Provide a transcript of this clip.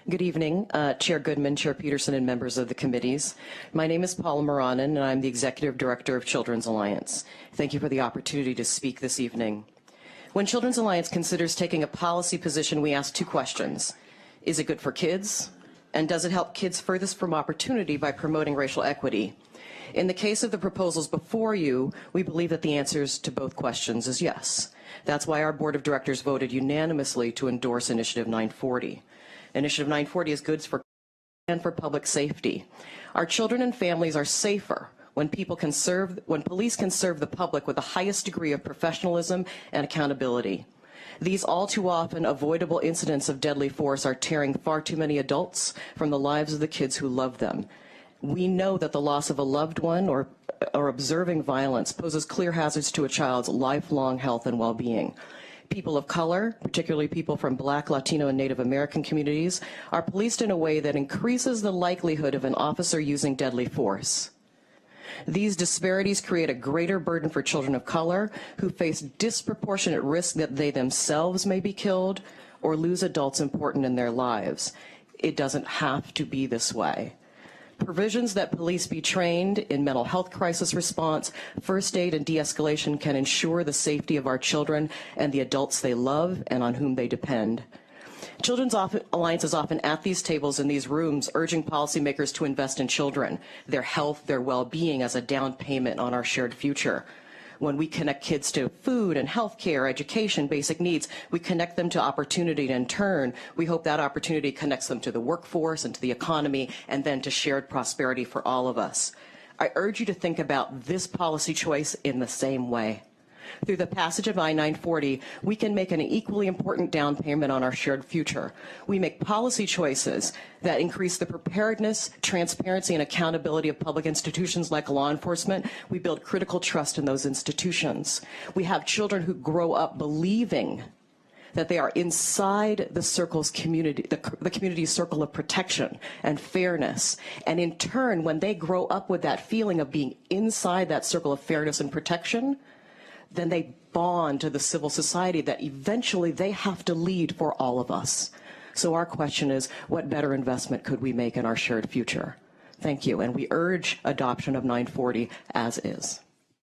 Good evening, Chair Goodman, Chair Peterson, and members of the committees. My name is Paula Moranen, and I'm the Executive Director of Children's Alliance. Thank you for the opportunity to speak this evening. When Children's Alliance considers taking a policy position, we ask two questions. Is it good for kids? And does it help kids furthest from opportunity by promoting racial equity? In the case of the proposals before you, we believe that the answers to both questions is yes. That's why our Board of Directors voted unanimously to endorse Initiative 940. Initiative 940 is good for and for public safety. Our children and families are safer when police can serve the public with the highest degree of professionalism and accountability. These all too often avoidable incidents of deadly force are tearing far too many adults from the lives of the kids who love them. We know that the loss of a loved one or observing violence poses clear hazards to a child's lifelong health and well-being. People of color, particularly people from Black, Latino, and Native American communities, are policed in a way that increases the likelihood of an officer using deadly force. These disparities create a greater burden for children of color who face disproportionate risk that they themselves may be killed or lose adults important in their lives. It doesn't have to be this way. Provisions that police be trained in mental health crisis response, first aid, and de-escalation can ensure the safety of our children and the adults they love and on whom they depend. Children's Alliance is often at these tables in these rooms urging policymakers to invest in children, their health, their well-being as a down payment on our shared future. When we connect kids to food and health care, education, basic needs, we connect them to opportunity, and in turn, we hope that opportunity connects them to the workforce and to the economy, and then to shared prosperity for all of us. I urge you to think about this policy choice in the same way. Through the passage of I-940, we can make an equally important down payment on our shared future. We make policy choices that increase the preparedness, transparency, and accountability of public institutions like law enforcement. We build critical trust in those institutions. We have children who grow up believing that they are inside the circle's community, the community's circle of protection and fairness. And in turn, when they grow up with that feeling of being inside that circle of fairness and protection, then they bond to the civil society that eventually they have to lead for all of us. So our question is, what better investment could we make in our shared future? Thank you, and we urge adoption of 940 as is.